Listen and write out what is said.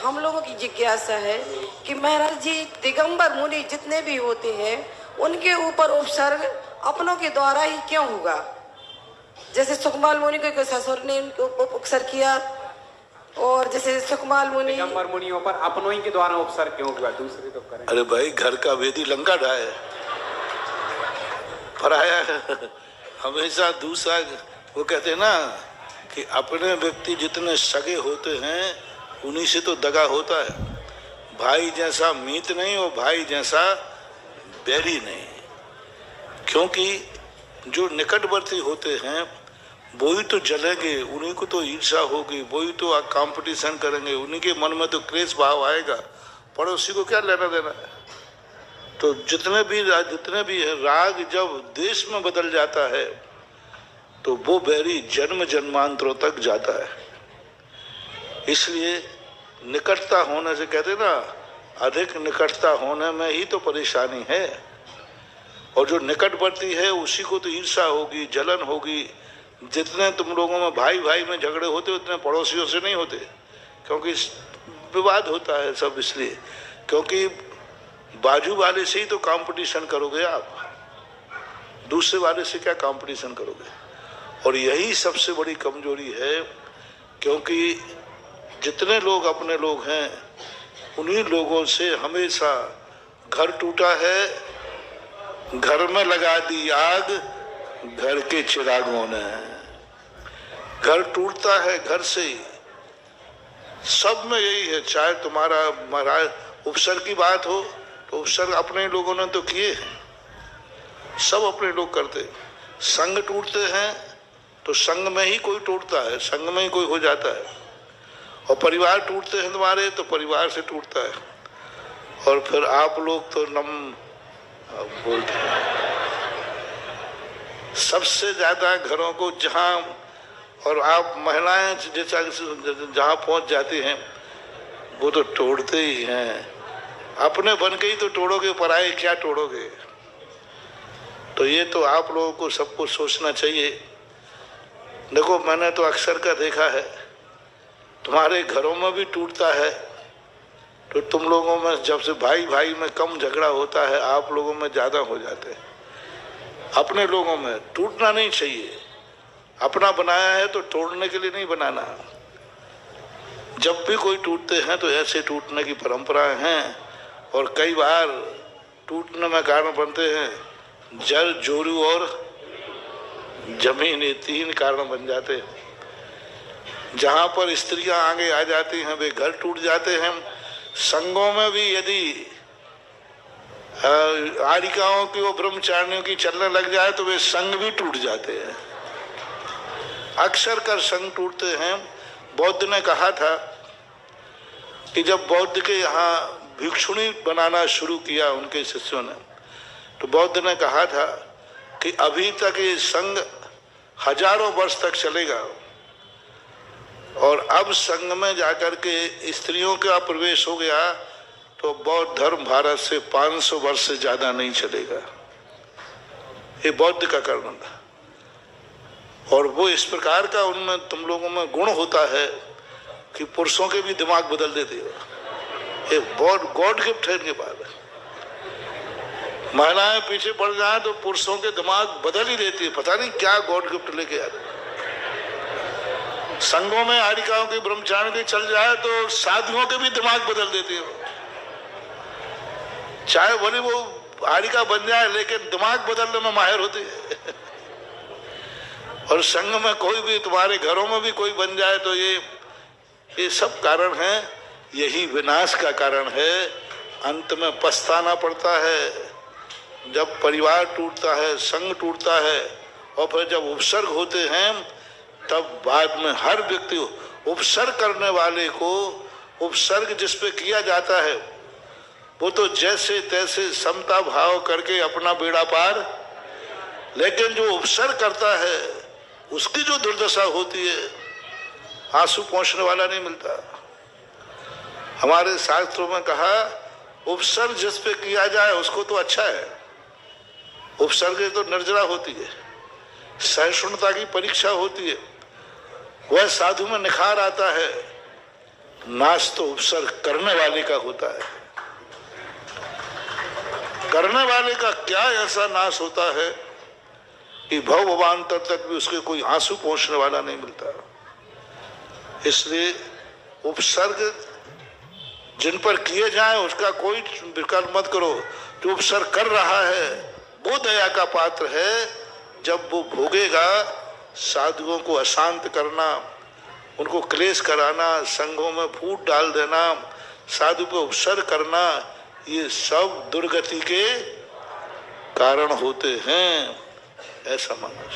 हम लोगों की जिज्ञासा है कि महाराज जी दिगंबर मुनि जितने भी होते हैं उनके ऊपर उपसर्ग अपनों के द्वारा ही क्यों होगा? जैसे सुखमाल मुनि को ससुर ने उपसर्ग किया, और जैसे सुखमाल मुनि दिगंबर मुनियों पर अपनों ही के द्वारा उपसर्ग क्यों हुआ? दूसरे तो करें। अरे भाई, घर का वेदी लंका ढाए, पराया हमेशा दूसरा। वो कहते हैं ना कि अपने व्यक्ति जितने सगे होते हैं उन्हीं से तो दगा होता है। भाई जैसा मीत नहीं और भाई जैसा बैरी नहीं, क्योंकि जो निकटवर्ती होते हैं वही तो जलेंगे, उन्हीं को तो ईर्ष्या होगी, वही तो कंपटीशन करेंगे, उन्हीं के मन में तो क्लेश भाव आएगा, पड़ोसी को क्या लेना देना है। तो जितने भी है, राग जब देश में बदल जाता है तो वो बैरी जन्म जन्मांतरों तक जाता है। इसलिए निकटता होने से, कहते ना, अधिक निकटता होने में ही तो परेशानी है। और जो निकटवर्ती है उसी को तो ईर्ष्या होगी, जलन होगी। जितने तुम लोगों में भाई भाई में झगड़े होते उतने पड़ोसियों से नहीं होते, क्योंकि विवाद होता है सब इसलिए, क्योंकि बाजू वाले से ही तो कंपटीशन करोगे आप, दूसरे वाले से क्या कंपटीशन करोगे। और यही सबसे बड़ी कमजोरी है, क्योंकि जितने लोग अपने लोग हैं उन्हीं लोगों से हमेशा घर टूटा है, घर में लगा दी आग, घर के चिरागों ने। घर टूटता है घर से ही, सब में यही है। चाहे तुम्हारा महाराज उपसर्ग की बात हो तो उपसर्ग अपने लोगों ने तो किए हैं, सब अपने लोग करते। संग टूटते हैं तो संग में ही कोई टूटता है, संग में ही कोई हो जाता है। और परिवार टूटते हैं तुम्हारे तो परिवार से टूटता है। और फिर आप लोग तो बोलते हैं सबसे ज्यादा घरों को जहां, और आप महिलाएं जैसा जहां पहुंच जाती हैं वो तो तोड़ते ही हैं। अपने बन के ही तो तोड़ोगे, पराए क्या तोड़ोगे। तो ये तो आप लोगों को सबको सोचना चाहिए। देखो, मैंने तो अक्सर का देखा है, तुम्हारे घरों में भी टूटता है तो तुम लोगों में जब से भाई भाई में कम झगड़ा होता है, आप लोगों में ज्यादा हो जाते हैं। अपने लोगों में टूटना नहीं चाहिए। अपना बनाया है तो तोड़ने के लिए नहीं बनाना। जब भी कोई टूटते हैं तो ऐसे टूटने की परंपराएं हैं, और कई बार टूटने में कारण बनते हैं जल, जोरू और जमीन, ये तीन कारण बन जाते हैं। जहां पर स्त्रियां आगे आ जाती हैं वे घर टूट जाते हैं। संघों में भी यदि आरिकाओं की और ब्रह्मचारियों की चलने लग जाए तो वे संघ भी टूट जाते हैं। अक्सर कर संघ टूटते हैं। बौद्ध ने कहा था कि जब बौद्ध के यहाँ भिक्षुणी बनाना शुरू किया उनके शिष्यों ने, तो बौद्ध ने कहा था कि अभी तक ये संघ हजारों वर्ष तक चलेगा, और अब संघ में जाकर के स्त्रियों का प्रवेश हो गया तो बौद्ध धर्म भारत से 500 वर्ष से ज्यादा नहीं चलेगा। ये बौद्ध का कर्म था। और वो इस प्रकार का उनमें तुम लोगों में गुण होता है कि पुरुषों के भी दिमाग बदल देते हो। ये बहुत गॉड गिफ्ट है इनके पास। महिलाएं पीछे पड़ जाए तो पुरुषों के दिमाग बदल ही देती है, पता नहीं क्या गॉड गिफ्ट लेके आते। संघों में आरिकाओं की ब्रह्मचारी की चल जाए तो साधुओं के भी दिमाग बदल देती है। चाहे भले वो आरिका बन जाए लेकिन दिमाग बदलने में माहिर होती है। और संघ में कोई भी, तुम्हारे घरों में भी कोई बन जाए तो ये सब कारण है। यही विनाश का कारण है। अंत में पछताना पड़ता है। जब परिवार टूटता है, संघ टूटता है, और फिर जब उपसर्ग होते हैं तब बाद में हर व्यक्ति, उपसर्ग करने वाले को उपसर्ग जिस पे किया जाता है वो तो जैसे तैसे समता भाव करके अपना बेड़ा पार, लेकिन जो उपसर्ग करता है उसकी जो दुर्दशा होती है, आंसू पोंछने वाला नहीं मिलता। हमारे शास्त्रों में कहा उपसर्ग जिस पे किया जाए उसको तो अच्छा है। उपसर्ग तो निर्जरा होती है, सहिष्णुता की परीक्षा होती है। वह साधु में निखार आता है नाश तो उपसर्ग करने वाले का होता है। करने वाले का क्या ऐसा नाश होता है कि भव भवांतर तक भी उसके कोई आंसू पहुंचने वाला नहीं मिलता। इसलिए उपसर्ग जिन पर किए जाए उसका कोई विकल्प मत करो। जो उपसर्ग कर रहा है वो दया का पात्र है। जब वो भोगेगा साधुओं को अशांत करना, उनको क्लेश कराना, संघों में फूट डाल देना, साधु पे उपसर्ग करना, ये सब दुर्गति के कारण होते हैं, ऐसा मानना।